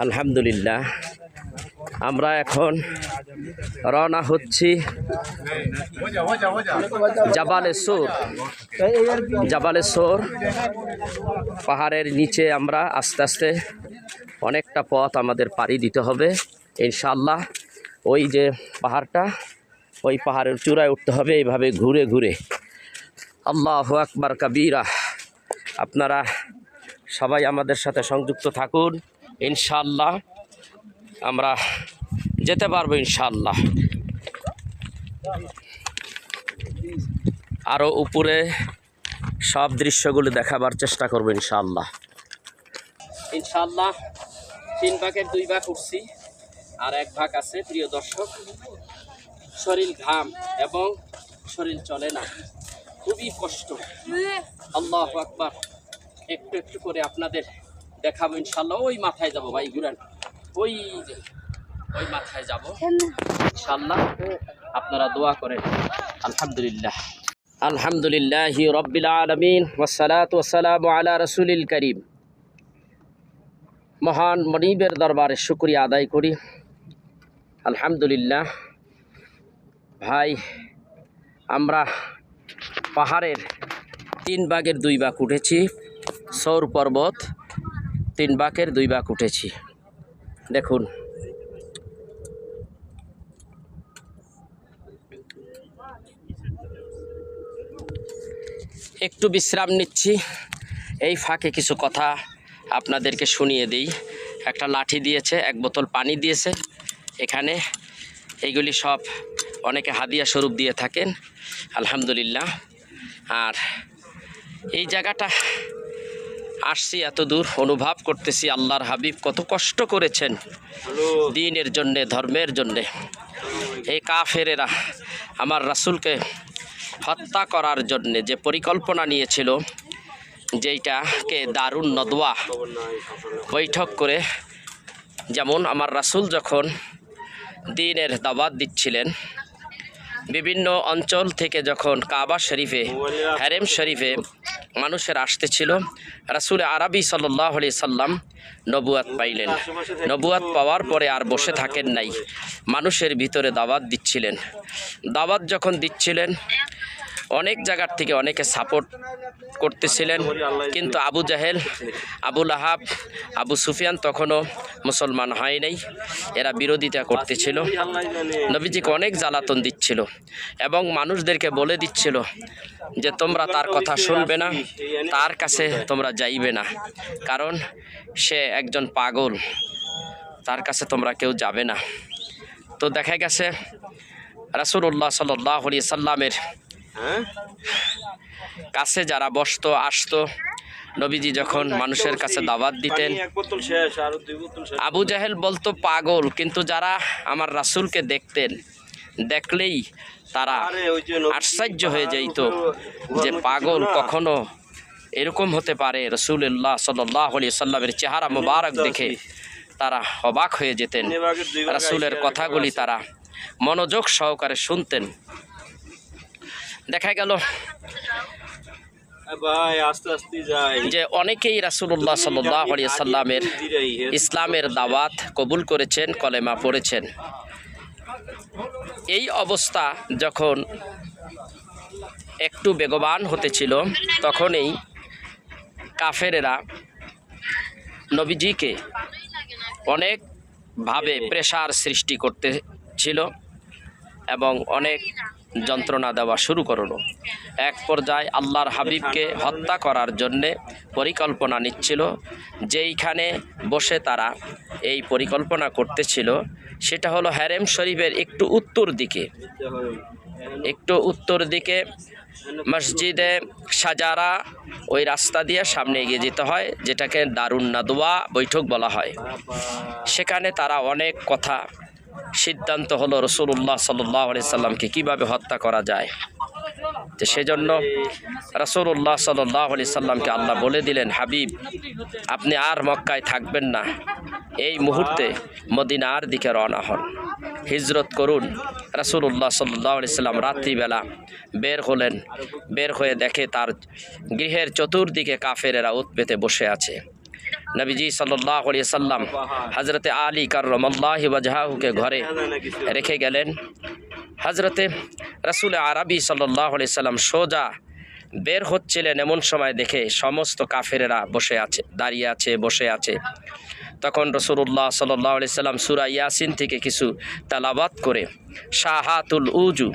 আলহামদুলিল্লাহ, আমরা এখন রওনা হচ্ছি জাবালে সোর পাহাড়ের নিচে। আমরা আস্তে আস্তে অনেকটা পথ আমাদের পাড়ি দিতে হবে ইনশাআল্লাহ। ওই যে পাহাড়টা, ওই পাহাড়ের চূড়ায় উঠতে হবে এইভাবে ঘুরে ঘুরে। আল্লাহু আকবার কাবীরা। আপনারা সবাই আমাদের সাথে সংযুক্ত থাকুন, ইনশাআল্লাহ আমরা যেতে পারবো ইনশাআল্লাহ। আরও উপরে সব দৃশ্যগুলো দেখাবার চেষ্টা করবো ইনশাআল্লাহ। ইনশাআল্লাহ 3 ভাগের 2 ভাগ উঠছি, আর 1 ভাগ আছে। প্রিয় দর্শক, শরীর ঘাম এবং শরীর চলে না, খুবই কষ্ট। আল্লাহু আকবার। একটু একটু করে আপনাদের দেখাবো ইনশাআল্লাহ। ওই মাথায় যাব ভাই, ঘুরান, ওই যে ওই মাথায় যাব ইনশাআল্লাহ। আপনারা দোয়া করেন। আলহামদুলিল্লাহ, আলহামদুলিল্লাহি রাব্বিল আলামিন, ওয়াসসালাতু ওয়াসসালামু আলা রাসূলিল কারীম। মহান মনিবের দরবারে শুকরিয়া আদায় করি। আলহামদুলিল্লাহ ভাই, আমরা পাহাড়ের 3 ভাগের 2 ভাগ উঠেছি। সৌর পর্বত 3 ভাগের 2 ভাগ উঠেছি। দেখুন, একটু বিশ্রাম নিচ্ছি। এই ফাঁকে কিছু কথা আপনাদেরকে শুনিয়ে দিই। একটা লাঠি দিয়েছে, 1 বোতল পানি দিয়েছে। এখানে এইগুলি সব অনেকে হাদিয়া স্বরূপ দিয়ে থাকেন, আলহামদুলিল্লাহ। আর এই জায়গাটা আসছি এত দূর, অনুভব করতেছি আল্লাহর হাবিব কত কষ্ট করেছেন দ্বীনের জন্যে, ধর্মের জন্যে। এই কাফেরেরা আমার রাসূলকে হত্যা করার জন্যে যে পরিকল্পনা নিয়েছিল, যেইটাকে দারুন নদওয়া বৈঠক করে, যেমন আমার রাসূল যখন দ্বীনের দাওয়াত দিচ্ছিলেন, বিভিন্ন অঞ্চল থেকে যখন কাবা শরীফে, হারেম শরীফে মানুষের আসতেছিল, রাসূল আরবি সাল্লাল্লাহু আলাইহি সাল্লাম নবুয়াত পাইলেন। নবুয়াত পাওয়ার পরে আর বসে থাকেন নাই, মানুষের ভিতরে দাওয়াত দিচ্ছিলেন। দাওয়াত যখন দিচ্ছিলেন, অনেক জায়গার থেকে অনেকে সাপোর্ট করতেছিলেন, কিন্তু আবু জাহেল, আবু লাহাব, আবু সুফিয়ান তখনও মুসলমান হয় নাই। এরা বিরোধিতা করতেছিল, নবীজিকে অনেক জ্বালাতন দিচ্ছিল এবং মানুষদেরকে বলে দিচ্ছিল যে তোমরা তার কথা শুনবে না, তার কাছে তোমরা যাইবে না, কারণ সে একজন পাগল, তার কাছে তোমরা কেউ যাবে না। তো দেখা গেছে রাসূলুল্লাহ সাল্লাল্লাহু আলাইহি সাল্লামের কাছে যারা বসতো, আসতো, নবীজি যখন মানুষের কাছে দাওয়াত দিতেন, আবু জাহেল বলতো পাগল, কিন্তু যারা আমার রাসূলকে দেখতেন, দেখলেই তারা আশ্চর্য হয়ে যাইত যে পাগল কখনো এরকম হতে পারে। রাসূলুল্লাহ সাল্লাল্লাহু আলাইহি সাল্লামের চেহারা মোবারক দেখে তারা অবাক হয়ে যেতেন। রাসূলের কথাগুলি তারা মনোযোগ সহকারে শুনতেন। দেখা গেল যে অনেকেই রাসূলুল্লাহ সাল্লাল্লাহু আলাইহি সাল্লামের ইসলামের দাওয়াত কবুল করেছেন, কলেমা পড়েছেন। এই অবস্থা যখন একটু বেগবান হতেছিল, তখনই কাফেরেরা নবীজিকে অনেকভাবে প্রেসার সৃষ্টি করতেছিল এবং অনেক যন্ত্রণা দেওয়া শুরু করলো। এক পর্যায়ে আল্লাহর হাবিবকে হত্যা করার জন্যে পরিকল্পনা নিচ্ছিল। যেইখানে বসে তারা এই পরিকল্পনা করতেছিল, সেটা হলো হারেম শরীফের একটু উত্তর দিকে মসজিদে সাজারা, ওই রাস্তা দিয়ে সামনে এগিয়ে যেতে হয়, যেটাকে দারুন নদওয়া বৈঠক বলা হয়। সেখানে তারা অনেক কথা, সিদ্ধান্ত হলো রাসূলুল্লাহ সাল্লাল্লাহু আলাইহি সাল্লামকে কীভাবে হত্যা করা যায়। তো সেজন্য রাসূলুল্লাহ সাল্লাল্লাহু আলাইহি সাল্লামকে আল্লাহ বলে দিলেন, হাবিব আপনি আর মক্কায় থাকবেন না, এই মুহূর্তে মদিনার দিকে রওনা হন, হিজরত করুন। রাসূলুল্লাহ সাল্লাল্লাহু আলাইহি সাল্লাম রাত্রিবেলা বের হলেন। বের হয়ে দেখে তার গৃহের চতুর্দিকে কাফেরেরা উৎ পেতে বসে আছে। নবীজি সাল্লাল্লাহু আলাইহি সাল্লাম হযরতে আলী কাররামাল্লাহু ওয়াজহাহুকে ঘরে রেখে গেলেন। হযরতে রাসূল আরবি সাল্লাল্লাহু আলাইহি সাল্লাম সোজা বের হচ্ছিলেন, এমন সময় দেখে সমস্ত কাফেরেরা বসে আছে, দাঁড়িয়ে আছে, বসে আছে। তখন রাসূলুল্লাহ সাল্লাল্লাহু আলাইহি সাল্লাম সূরা ইয়াসিন থেকে কিছু তেলাওয়াত করে শাহাতুল উজু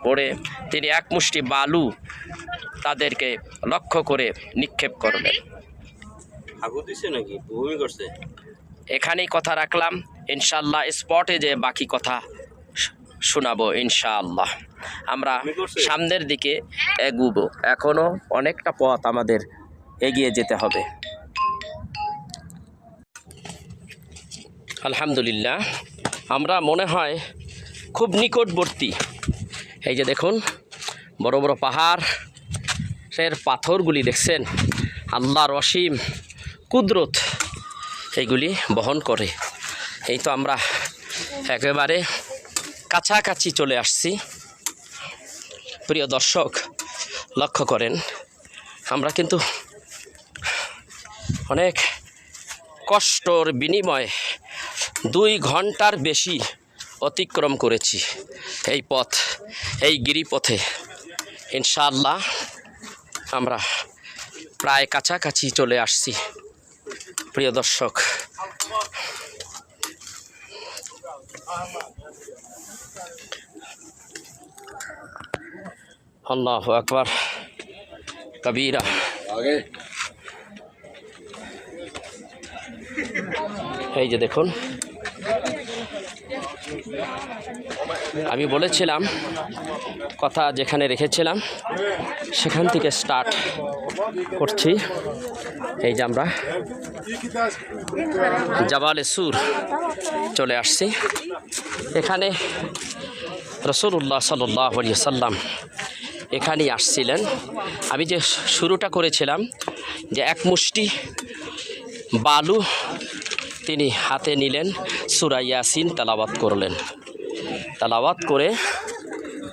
পড়ে তিনি এক মুষ্টি বালু তাদেরকে লক্ষ্য করে নিক্ষেপ করলেন। এখানেই কথা রাখলাম, ইনশাআল্লাহ স্পটে যে বাকি কথা শোনাবো ইনশাআল্লাহ। আমরা সামনের দিকে এগুবো, এখনো অনেকটা পথ আমাদের এগিয়ে যেতে হবে। আলহামদুলিল্লাহ, আমরা মনে হয় খুব নিকটবর্তী। এই যে দেখুন বড় বড় পাহাড়ের পাথরগুলি দেখছেন, আল্লাহর অসীম কুদরত এইগুলি বহন করে। এই তো আমরা একেবারে কাছাকাছি চলে আসছি। প্রিয় দর্শক লক্ষ্য করেন, আমরা কিন্তু অনেক কষ্টর বিনিময়ে 2 ঘন্টার বেশি অতিক্রম করেছি এই পথ, এই গিরিপথে। ইনশাআল্লাহ আমরা প্রায় কাছাকাছি চলে আসছি। প্রিয় দর্শক, আল্লাহু আকবার কবীরা। এই যে দেখুন, আমি বলেছিলাম কথা যেখানে রেখেছিলাম সেখান থেকে স্টার্ট করছি। এই যে আমরা জাবালে সুর চলে আসছি। এখানে রাসূলুল্লাহ সাল্লাল্লাহু আলাইহি সাল্লাম এখানেই আসছিলেন। আমি যে শুরুটা করেছিলাম যে এক মুষ্টি বালু তিনি হাতে নিলেন, সূরা ইয়াসিন তেলাওয়াত করলেন। তেলাওয়াত করে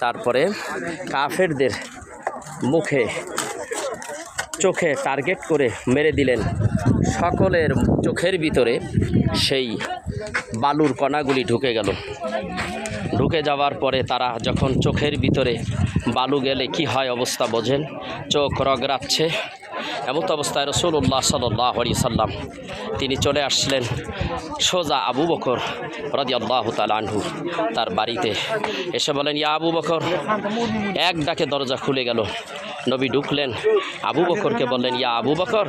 তারপরে কাফেরদের মুখে চোখে টার্গেট করে মেরে দিলেন। সকলের চোখের ভিতরে সেই বালুর কণাগুলি ঢুকে গেল। ঢুকে যাওয়ার পরে তারা যখন চোখের ভিতরে বালু গেলে কি হয় অবস্থা বোঝেন, চোখ রগড়াচ্ছে। এমত অবস্থায় রাসূলুল্লাহ সাল্লাল্লাহু আলাইহি সাল্লাম তিনি চলে আসলেন সোজা আবু বকর রাদিয়াল্লাহু তাআলা আনহু তার বাড়িতে। এসে বলেন, ইয়া আবু বকর। এক ডাকে দরজা খুলে গেল। নবী ঢুকলেন, আবু বকরকে বললেন, ইয়া আবু বকর,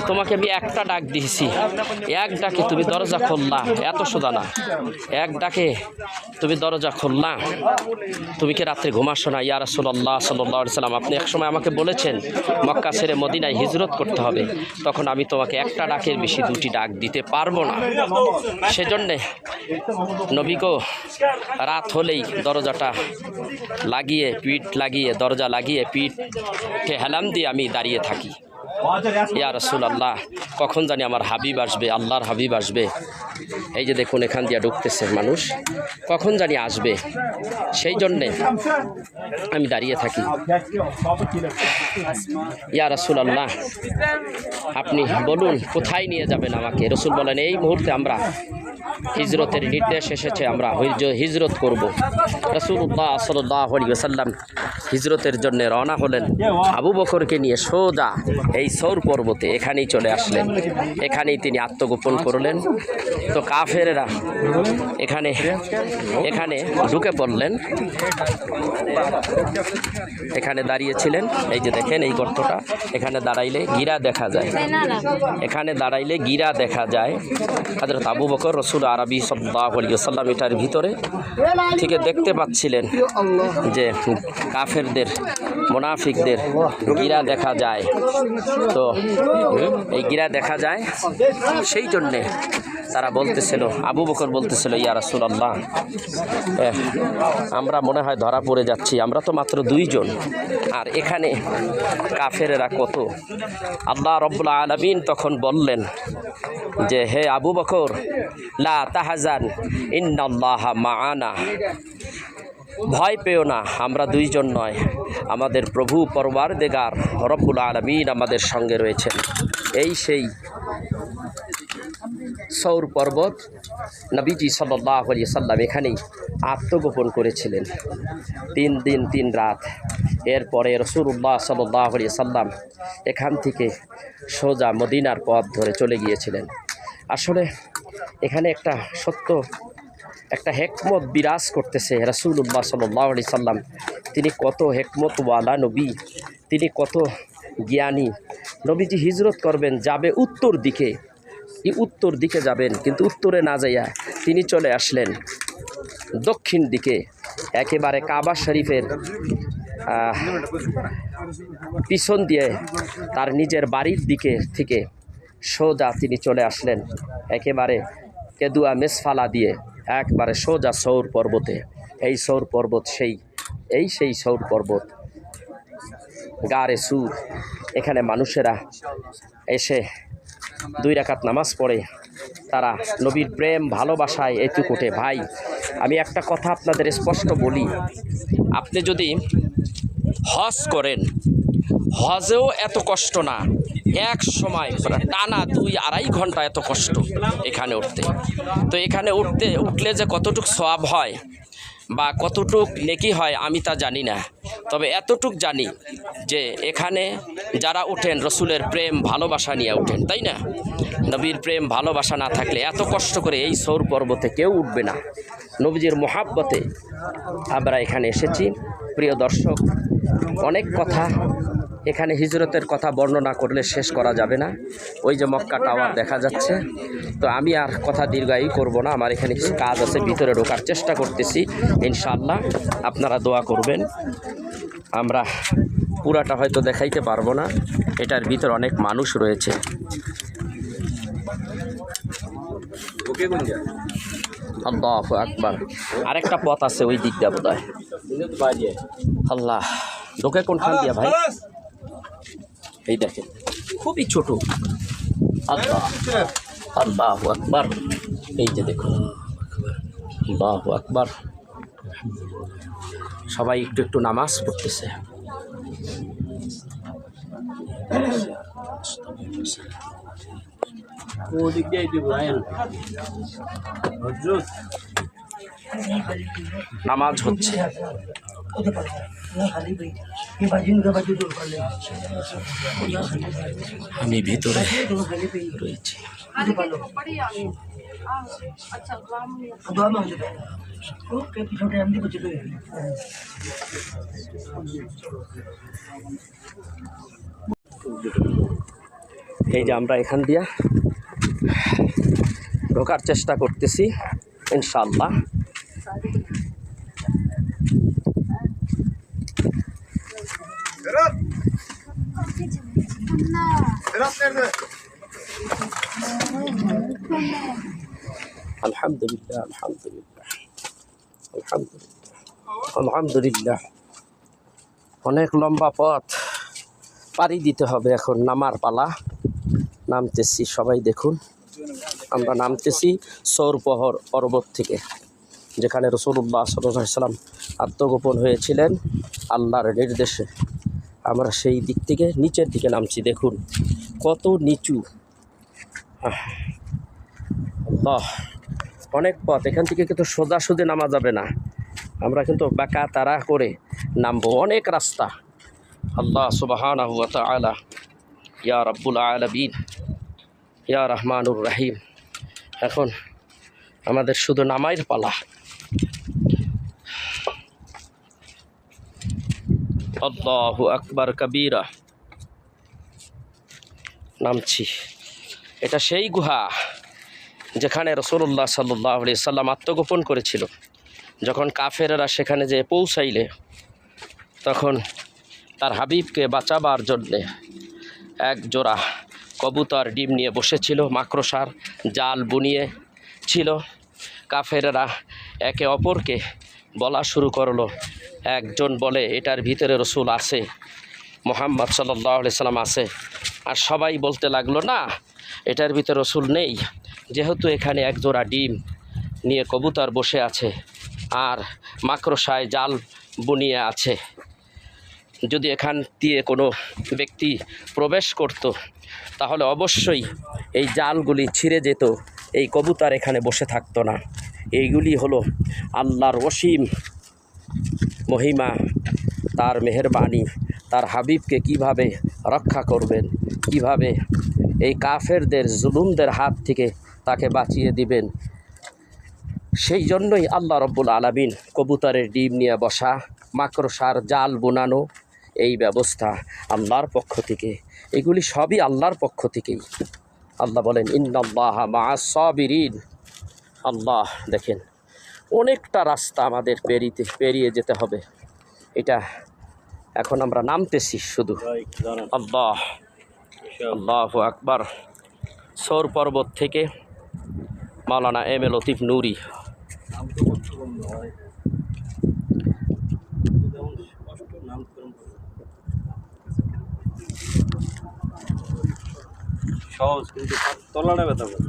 তোমাকে আমি একটা ডাক দিয়েছি, এক ডাকে তুমি দরজা খুললা। এত সোজা না, এক ডাকে তুমি দরজা খুললা, তুমি কি রাত্রে ঘুমাসো না? ইয়া রাসূলুল্লাহ সাল্লাল্লাহু আলাইহি সাল্লাম, আপনি একসময় আমাকে বলেছেন মক্কা ছেড়ে মদিনায় হিজরত করতে হবে, তখন আমি তোমাকে একটা ডাকের বেশি 2টি ডাক দিতে পারবো না। সেজন্যে নবীগো রাত হলেই দরজাটা লাগিয়ে, পিঠ লাগিয়ে, দরজা লাগিয়ে পিঠে হেলাম দিয়ে আমি দাঁড়িয়ে থাকি। ইয়া রাসূলুল্লাহ, কখন জানি আমার হাবিব আসবে, আল্লাহর হাবিব আসবে। এই যে দেখুন এখান দিয়ে ঢুকতেছে মানুষ, কখন জানি আসবে, সেই জন্যে আমি দাঁড়িয়ে থাকি। ইয়া রাসূলুল্লাহ, আপনি বলুন কোথায় নিয়ে যাবেন আমাকে? রাসূল বলেন, এই মুহূর্তে আমরা হিজরতের নির্দেশ এসেছে, আমরা হিজরত করব। রাসূলুল্লাহ সাল্লাল্লাহু আলাইহি ওয়াসাল্লাম হিজরতের জন্য রওনা হলেন। আবু বকরকে নিয়ে সোজা এই সৌর পর্বতে এখানেই চলে আসলেন। এখানেই তিনি আত্মগোপন করলেন। তো কাফেরেরা এখানে ঢুকে পড়লেন। এখানে দাঁড়িয়েছিলেন। এই যে দেখেন এই গর্তটা, এখানে দাঁড়াইলে গিরা দেখা যায়, এখানে দাঁড়াইলে গিরা দেখা যায়। হযরত আবু বকর রাসূল আরবি সাল্লাল্লাহু আলাইহি ওয়াসাল্লাম এটার ভিতরে থেকে দেখতে পাচ্ছিলেন যে কাফেরদের, মুনাফিকদের গিরা দেখা যায়। তো এই গিরা দেখা যায়, সেই জন্যে তারা বলতেছিল, আবু বকর বলতেছিল, ইয়া রাসূলুল্লাহ, আমরা মনে হয় ধরা পড়ে যাচ্ছি, আমরা তো মাত্র 2 জন, আর এখানে কাফেরেরা কত। আল্লাহ রাব্বুল আলামিন তখন বললেন যে, হে আবু বকর, লা তাহজান ইন্নাল্লাহা মাআনা, ভয় পেও না, আমরা 2 জন নয়, আমাদের প্রভু পরওয়ারদিগার রব্বুল আলামিন আমাদের সঙ্গে রয়েছেন। এই সেই সৌর পর্বত নবীজি সাল্লাল্লাহু আলাইহি সাল্লাম এখানেই আত্মগোপন করেছিলেন 3 দিন 3 রাত। এরপরে রাসূলুল্লাহ সাল্লাল্লাহু আলাইহি সাল্লাম এখান থেকে সোজা মদিনার পথ ধরে চলে গিয়েছিলেন। আসলে এখানে একটা সত্য একটা হেকমত বিরাজ করতেছে। রাসূলুল্লাহ সাল্লাল্লাহু আলাইহি সাল্লাম তিনি কত হেকমতওয়ালা নবী, তিনি কত জ্ঞানী। নবীজি হিজরত করবেন, যাবে উত্তর দিকে, উত্তর দিকে যাবেন, কিন্তু উত্তরে না যাইয়া তিনি চলে আসলেন দক্ষিণ দিকে, একেবারে কাবা শরীফের পিছন দিয়ে তার নিজের বাড়ির দিকে থেকে সোজা তিনি চলে আসলেন একেবারে কেদুয়া মেসফালা দিয়ে একবারে সোজা সৌর পর্বতে। এই সৌর পর্বত সেই সৌর পর্বত গারে সুর। এখানে মানুষেরা এসে 2 রাকাত নামাজ পড়ে, তারা নবীর প্রেম ভালোবাসায় এটুকুটে। ভাই, আমি একটা কথা আপনাদের স্পষ্ট বলি, আপনি যদি হজ করেন, হজেও এত কষ্ট না, এক সময় টানা 2-2.5 ঘন্টা এত কষ্ট এখানে উঠতে। তো এখানে উঠলে যে কতটুক সওয়াব হয় বা কতটুক নেকি হয় আমি তা জানি না, তবে এতটুক জানি যে এখানে যারা ওঠেন রসুলের প্রেম ভালোবাসা নিয়ে ওঠেন, তাই না? নবীর প্রেম ভালোবাসা না থাকলে এত কষ্ট করে এই সৌর পর্বতে কেউ উঠবে না। নবীজির মোহাব্বতে আমরা এখানে এসেছি। প্রিয় দর্শক, অনেক কথা এখানে হিজরতের কথা বর্ণনা করলে শেষ করা যাবে না। ওই যে মক্কা টাওয়ার দেখা যাচ্ছে, তো আমি আর কথা দীর্ঘায়ী করব না, আমার এখানে কিছু কাজ আছে, ভিতরে ঢোকার চেষ্টা করতেছি। ইনশাআল্লাহ আপনারা দোয়া করবেন। আমরা পুরাটা হয়তো দেখাইতে পারবো না, এটার ভিতরে অনেক মানুষ রয়েছে। আল্লাহু আকবার। আরেকটা পথ আছে ওই দিক দিয়ে বোধহয়। আল্লাহ, ঢোকে কোনখান দিয়া ভাই? এই দেখেন খুবই ছোট। আল্লাহ, আল্লাহু আকবার। এই যে দেখুন, আল্লাহু আকবার। সবাই একটু একটু নামাজ পড়তেছে। নামাজ হচ্ছে। আমি ভিতরে রয়েছি। এই যে আমরা এখান দিয়া ঢোকার চেষ্টা করতেছি ইনশাআল্লাহ। আলহামদুলিল্লাহ, আলহামদুলিল্লাহ, আলহামদুলিল্লাহ, আলহামদুলিল্লাহ। অনেক লম্বা পথ পাড়ি দিতে হবে, এখন নামার পালা। নামতেছি, সবাই দেখুন আমরা নামতেছি সৌর পর্বত থেকে, যেখানে রাসূলুল্লাহ সাল্লাল্লাহু আলাইহি সাল্লাম আত্মগোপন হয়েছিলেন আল্লাহর নির্দেশে। আমরা সেই দিক থেকে নিচের দিকে নামছি, দেখুন কত নিচু। আল্লাহ, অনেক পথ। এখান থেকে কিন্তু সোজাসুজি নামা যাবে না, আমরা কিন্তু বাঁকা তারা করে নামবো, অনেক রাস্তা। আল্লাহ সুবহানাহু ওয়া তাআলা, ইয়া রাব্বুল আলামিন, ইয়া রহমানুর রহিম। এখন আমাদের শুধু নামাইর পালা। আল্লাহু আকবার কবীরা। নামছি। এটা সেই গুহা যেখানে রাসূলুল্লাহ সাল্লাল্লাহু আলাইহি সাল্লাম আত্মগোপন করেছিল। যখন কাফেরেরা সেখানে যে পৌঁছাইলে, তখন তার হাবিবকে বাঁচাবার জন্যে এক জোড়া কবুতর ডিম নিয়ে বসেছিল, মাকড়সার জাল বুনিয়ে ছিল। কাফেরেরা একে অপরকে বলা শুরু করলো। একজন বলে এটার ভিতরে রসুল আছে, মুহাম্মদ সাল্লাল্লাহু আলাইহি সাল্লাম আছে। আর সবাই বলতে লাগলো না, এটার ভিতরে রসুল নেই, যেহেতু এখানে এক জোড়া ডিম নিয়ে কবুতর বসে আছে আর মাকড়সায় জাল বুনিয়ে আছে। যদি এখান দিয়ে কোনো ব্যক্তি প্রবেশ করত তাহলে অবশ্যই এই জালগুলি ছিঁড়ে যেত, এই কবুতর এখানে বসে থাকতো না। এইগুলি হলো আল্লাহর অসীম মহিমা, তার মেহেরবানি, তার হাবিবকে কিভাবে রক্ষা করবেন, কিভাবে এই কাফেরদের জুলুমদের হাত থেকে তাকে বাঁচিয়ে দিবেন। সেই জন্যই আল্লাহ রব্বুল আলামিন কবুতরের ডিম নিয়ে বসা, মাকড়সার জাল বোনানো, এই ব্যবস্থা আল্লাহর পক্ষ থেকে, এগুলি সবই আল্লাহর পক্ষ থেকেই। আল্লাহ বলেন ইন্নাল্লাহা মাআস সাবিরিন। আল্লাহ দেখেন অনেকটা রাস্তা আমাদের পেরিয়ে যেতে হবে। এটা এখন আমরা নামতেছি শুধু। আল্লাহ আল্লাহু আকবার। সৌর পর্বত থেকে মাওলানা এম এ লতিফ নুরি। সহজ কিন্তু তলাটা ব্যথা করে।